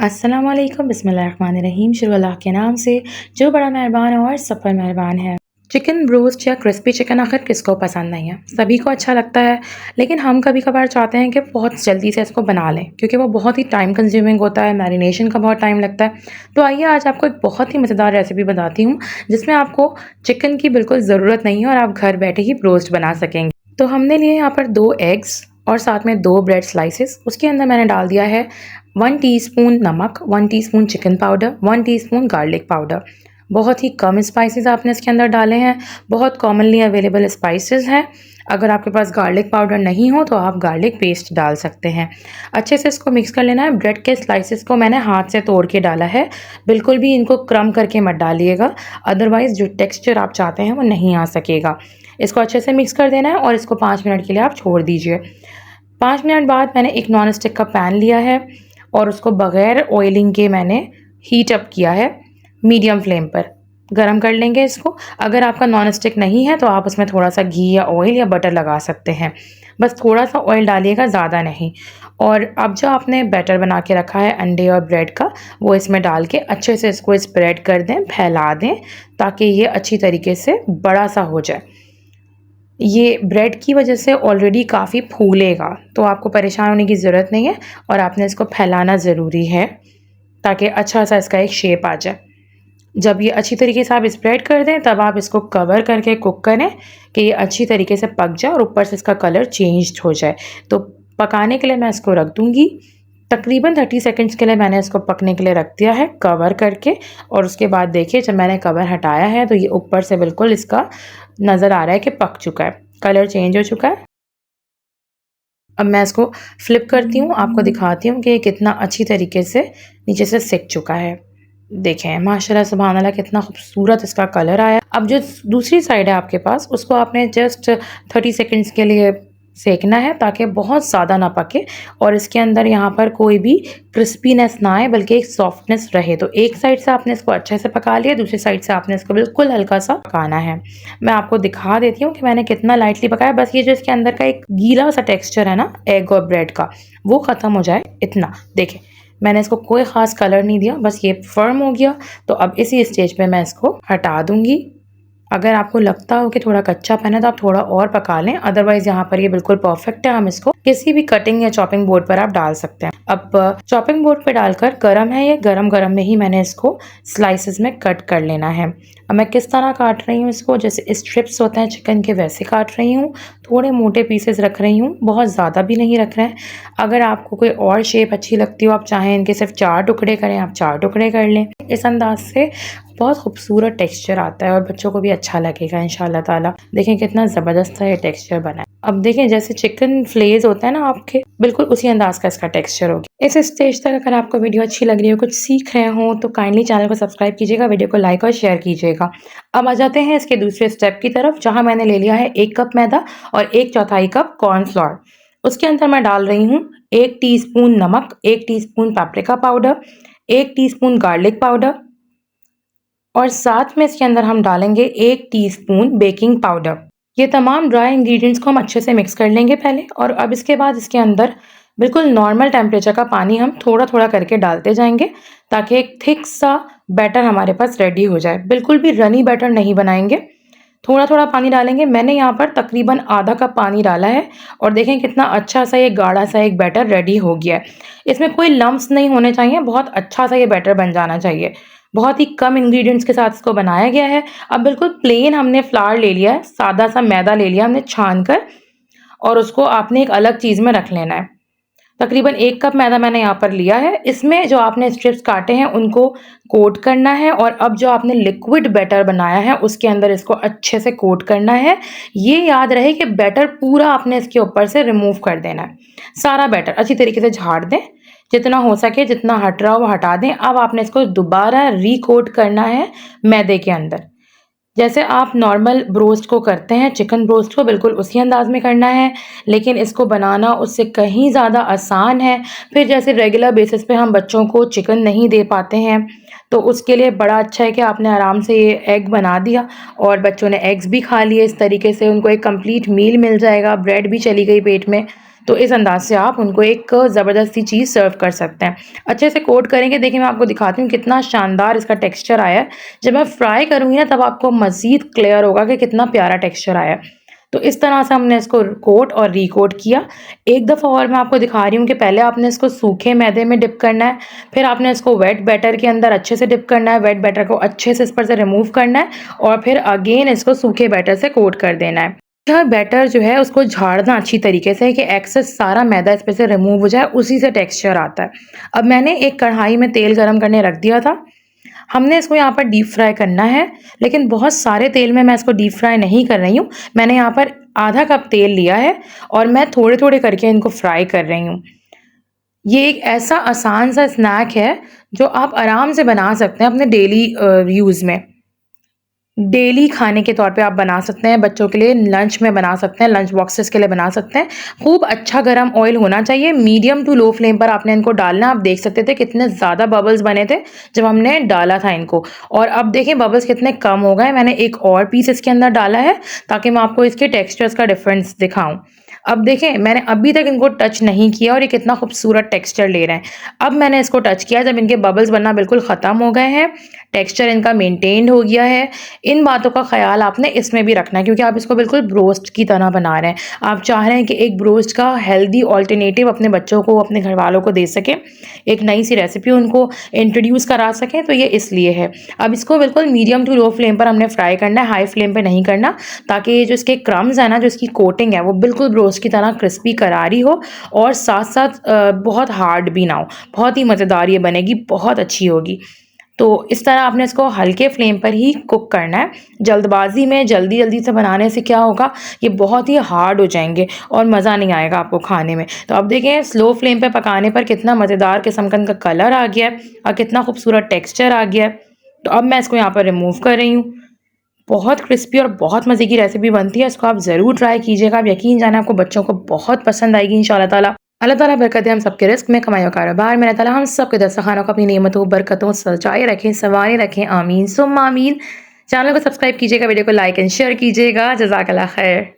अस्सलाम वालेकुम बिस्मिल्लाहिर्रहमानिर्रहीम। शुरू अल्लाह के नाम से जो बड़ा मेहरबान और सब पर मेहरबान है। चिकन ब्रोस्ट या क्रिस्पी चिकन आखिर किसको पसंद नहीं है, सभी को अच्छा लगता है। लेकिन हम कभी कभार चाहते हैं कि बहुत जल्दी से इसको बना लें, क्योंकि वो बहुत ही टाइम कंज्यूमिंग होता है, मैरिनेशन का बहुत टाइम लगता है। तो आइए आज आपको एक बहुत ही मज़ेदार रेसिपी बताती हूँ जिसमें आपको चिकन की बिल्कुल ज़रूरत नहीं है और आप घर बैठे ही ब्रोस्ट बना सकेंगे। तो हमने लिए यहाँ पर 2 एग्स और साथ में 2 ब्रेड स्लाइसेस। उसके अंदर मैंने डाल दिया है 1 टीस्पून नमक, 1 teaspoon chicken powder, 1 teaspoon garlic powder. बहुत ही कम स्पाइसेस आपने इसके अंदर डाले हैं, बहुत कॉमनली अवेलेबल स्पाइसेस हैं। अगर आपके पास गार्लिक पाउडर नहीं हो तो आप गार्लिक पेस्ट डाल सकते हैं। अच्छे से इसको मिक्स कर लेना है। ब्रेड के स्लाइसेस को मैंने हाथ से तोड़ के डाला है, बिल्कुल भी इनको क्रम करके मत डालिएगा, अदरवाइज़ जो टेक्स्चर आप चाहते हैं वो नहीं आ सकेगा। इसको अच्छे से मिक्स कर देना है और इसको 5 मिनट के लिए आप छोड़ दीजिए। 5 मिनट बाद मैंने एक नॉन स्टिक का पैन लिया है और उसको बग़ैर ऑयलिंग के मैंने हीट अप किया है। मीडियम फ्लेम पर गरम कर लेंगे इसको। अगर आपका नॉन स्टिक नहीं है तो आप उसमें थोड़ा सा घी या ऑयल या बटर लगा सकते हैं। बस थोड़ा सा ऑयल डालिएगा, ज़्यादा नहीं। और अब जो आपने बैटर बना के रखा है अंडे और ब्रेड का, वो इसमें डाल के अच्छे से इसको स्प्रेड कर दें, फैला दें, ताकि ये अच्छी तरीके से बड़ा सा हो जाए। ये ब्रेड की वजह से ऑलरेडी काफ़ी फूलेगा, तो आपको परेशान होने की ज़रूरत नहीं है। और आपने इसको फैलाना ज़रूरी है ताकि अच्छा सा इसका एक शेप आ जाए। जब ये अच्छी तरीके से आप स्प्रेड कर दें तब आप इसको कवर करके कुक करें कि ये अच्छी तरीके से पक जाए और ऊपर से इसका कलर चेंज हो जाए। तो पकाने के लिए मैं इसको रख दूँगी। तकरीबन 30 सेकंड्स के लिए मैंने इसको पकने के लिए रख दिया है कवर करके। और उसके बाद देखिए जब मैंने कवर हटाया है तो ये ऊपर से बिल्कुल इसका नज़र आ रहा है कि पक चुका है, कलर चेंज हो चुका है। अब मैं इसको फ्लिप करती हूँ, आपको दिखाती हूँ कि ये कितना अच्छी तरीके से नीचे से सिक चुका है। देखें माशाल्लाह सुभान अल्लाह कितना खूबसूरत इसका कलर आया। अब जो दूसरी साइड है आपके पास, उसको आपने जस्ट 30 सेकंड्स के लिए सेकना है ताकि बहुत ज़्यादा ना पके और इसके अंदर यहाँ पर कोई भी क्रिस्पीनेस ना आए, बल्कि एक सॉफ्टनेस रहे। तो एक साइड से आपने इसको अच्छे से पका लिया, दूसरी साइड से आपने इसको बिल्कुल हल्का सा पकाना है। मैं आपको दिखा देती हूँ कि मैंने कितना लाइटली पकाया। बस ये जो इसके अंदर का एक गीला सा टेक्स्चर है ना एग और ब्रेड का, वो ख़त्म हो जाए इतना। देखें मैंने इसको कोई ख़ास कलर नहीं दिया, बस ये फर्म हो गया। तो अब इसी स्टेज पे मैं इसको हटा दूँगी। अगर आपको लगता हो कि थोड़ा कच्चापन है तो आप थोड़ा और पका लें, अदरवाइज़ यहाँ पर ये बिल्कुल परफेक्ट है। हम इसको किसी भी कटिंग या चॉपिंग बोर्ड पर आप डाल सकते हैं। अब चॉपिंग बोर्ड पे डालकर, गरम है ये, गरम गरम में ही मैंने इसको स्लाइसेस में कट कर लेना है। अब मैं किस तरह काट रही हूँ इसको, जैसे स्ट्रिप्स होते हैं चिकन के वैसे काट रही हूँ। थोड़े मोटे पीसेस रख रही हूँ, बहुत ज़्यादा भी नहीं रख रहे हैं। अगर आपको कोई और शेप अच्छी लगती हो, आप चाहें इनके सिर्फ 4 टुकड़े करें, आप 4 टुकड़े कर लें। इस अंदाज से बहुत खूबसूरत टेक्सचर आता है और बच्चों को भी अच्छा लगेगा इंशाल्लाह ताला। देखें कितना ज़बरदस्त है ये टेक्सचर बना है। अब देखें जैसे चिकन फ्लेज होता है ना आपके, बिल्कुल उसी अंदाज का इसका टेक्सचर होगा। इस स्टेज तक अगर आपको वीडियो अच्छी लग रही हो, कुछ सीख रहे हो, तो काइंडली चैनल को सब्सक्राइब कीजिएगा, वीडियो को लाइक और शेयर कीजिएगा। अब आ जाते हैं इसके दूसरे स्टेप की तरफ, जहाँ मैंने ले लिया है 1 कप मैदा और 1/4 कप कॉर्नफ्लोर। उसके अंदर मैं डाल रही हूँ 1 टीस्पून नमक, 1 teaspoon paprika powder, 1 teaspoon garlic powder और साथ में इसके अंदर हम डालेंगे 1 टीस्पून बेकिंग पाउडर। ये तमाम ड्राई इंग्रेडिएंट्स को हम अच्छे से मिक्स कर लेंगे पहले, और अब इसके बाद इसके अंदर बिल्कुल नॉर्मल टेम्परेचर का पानी हम थोड़ा थोड़ा करके डालते जाएंगे, ताकि एक थिक सा बैटर हमारे पास रेडी हो जाए। बिल्कुल भी रनी बैटर नहीं बनाएंगे, थोड़ा थोड़ा पानी डालेंगे। मैंने यहाँ पर तकरीबन आधा कप पानी डाला है और देखें कितना अच्छा सा ये गाढ़ा सा एक बैटर रेडी हो गया है। इसमें कोई लम्प्स नहीं होने चाहिए, बहुत अच्छा सा ये बैटर बन जाना चाहिए। बहुत ही कम इंग्रेडिएंट्स के साथ इसको बनाया गया है। अब बिल्कुल प्लेन हमने फ्लावर ले लिया है, सादा सा मैदा ले लिया हमने छान कर, और उसको आपने एक अलग चीज़ में रख लेना है। तकरीबन 1 कप मैदा मैंने यहाँ पर लिया है। इसमें जो आपने स्ट्रिप्स काटे हैं उनको कोट करना है, और अब जो आपने लिक्विड बैटर बनाया है उसके अंदर इसको अच्छे से कोट करना है। ये याद रहे कि बैटर पूरा आपने इसके ऊपर से रिमूव कर देना है। सारा बैटर अच्छी तरीके से झाड़ दें, जितना हो सके, जितना हट रहा हो वो हटा दें। अब आपने इसको दोबारा रिकोट करना है मैदे के अंदर। जैसे आप नॉर्मल ब्रोस्ट को करते हैं, चिकन ब्रोस्ट को, बिल्कुल उसी अंदाज में करना है, लेकिन इसको बनाना उससे कहीं ज़्यादा आसान है। फिर जैसे रेगुलर बेसिस पे हम बच्चों को चिकन नहीं दे पाते हैं, तो उसके लिए बड़ा अच्छा है कि आपने आराम से ये एग बना दिया और बच्चों ने एग्स भी खा लिए। इस तरीके से उनको एक कंप्लीट मील मिल जाएगा, ब्रेड भी चली गई पेट में। तो इस अंदाज से आप उनको एक ज़बरदस्ती चीज़ सर्व कर सकते हैं। अच्छे से कोट करेंगे, देखिए मैं आपको दिखाती हूँ कितना शानदार इसका टेक्सचर आया है। जब मैं फ्राई करूँगी ना तब आपको मज़ीद क्लियर होगा कि कितना प्यारा टेक्सचर आया है। तो इस तरह से हमने इसको कोट और रीकोट किया। एक दफ़ा और मैं आपको दिखा रही हूँ कि पहले आपने इसको सूखे मैदे में डिप करना है, फिर आपने इसको वेट बैटर के अंदर अच्छे से डिप करना है, वेट बैटर को अच्छे से इस पर से रिमूव करना है और फिर अगेन इसको सूखे बैटर से कोट कर देना है। यह बैटर जो है उसको झाड़ना अच्छी तरीके से कि एक्सेस सारा मैदा इस पे से रिमूव हो जाए, उसी से टेक्सचर आता है। अब मैंने एक कढ़ाई में तेल गरम करने रख दिया था। हमने इसको यहाँ पर डीप फ्राई करना है, लेकिन बहुत सारे तेल में मैं इसको डीप फ्राई नहीं कर रही हूँ। मैंने यहाँ पर आधा कप तेल लिया है और मैं थोड़े-थोड़े करके इनको फ्राई कर रही हूँ। ये एक ऐसा आसान सा स्नैक है जो आप आराम से बना सकते हैं अपने डेली यूज़ में। डेली खाने के तौर पे आप बना सकते हैं, बच्चों के लिए लंच में बना सकते हैं, लंच बॉक्सेस के लिए बना सकते हैं। खूब अच्छा गरम ऑयल होना चाहिए, मीडियम टू लो फ्लेम पर आपने इनको डालना। आप देख सकते थे कितने ज़्यादा बबल्स बने थे जब हमने डाला था इनको, और अब देखें बबल्स कितने कम हो गए। मैंने एक और पीस इसके अंदर डाला है ताकि मैं आपको इसके टेक्सचर्स का डिफरेंस दिखाऊँ। अब देखें मैंने अभी तक इनको टच नहीं किया और ये कितना खूबसूरत टेक्सचर ले रहे हैं। अब मैंने इसको टच किया जब इनके बबल्स बनना बिल्कुल ख़त्म हो गए हैं, टेक्सचर इनका मेंटेन्ड हो गया है। इन बातों का ख़्याल आपने इसमें भी रखना है क्योंकि आप इसको बिल्कुल ब्रोस्ट की तरह बना रहे हैं। आप चाह रहे हैं कि एक ब्रोस्ट का हेल्दी ऑल्टरनेटिव अपने बच्चों को, अपने घरवालों को दे सकें, एक नई सी रेसिपी उनको इंट्रोड्यूस करा सकें, तो ये इसलिए है। अब इसको बिल्कुल मीडियम टू लो फ्लेम पर हमने फ्राई करना है, हाई फ्लेम पे नहीं करना, ताकि जो इसके क्रम्स है ना, जो इसकी कोटिंग है वो बिल्कुल ब्रोस्ट की तरह क्रिस्पी करारी हो और साथ-साथ बहुत हार्ड भी ना हो। बहुत ही मज़ेदार ये बनेगी, बहुत अच्छी होगी। तो इस तरह आपने इसको हल्के फ्लेम पर ही कुक करना है। जल्दबाज़ी में जल्दी-जल्दी से बनाने से क्या होगा, ये बहुत ही हार्ड हो जाएँगे और मज़ा नहीं आएगा आपको खाने में। तो अब देखें स्लो फ्लेम पे पकाने पर कितना मज़ेदार किस्म का इनका कलर आ गया है और कितना खूबसूरत टेक्सचर आ गया है। तो अब मैं इसको यहाँ पर रिमूव कर रही हूँ। बहुत क्रिस्पी और बहुत मज़े की रेसिपी बनती है, इसको आप ज़रूर ट्राई कीजिएगा। आप यकीन जाने आपको बच्चों को बहुत पसंद आएगी इंशाअल्लाह ताला। अल्लाह ताला बरकत दे हम सबके रिज़्क़ में, कमाई और कारोबार में। अल्लाह ताला हम सबके दस्तरख़ानों को अपनी नेमतों, बरकतों सजाए रखें, सँवारे रखें। आमीन सुम्मा आमीन। चैनल को सब्सक्राइब कीजिएगा, वीडियो को लाइक एंड शेयर कीजिएगा। जज़ाकल्लाह खैर।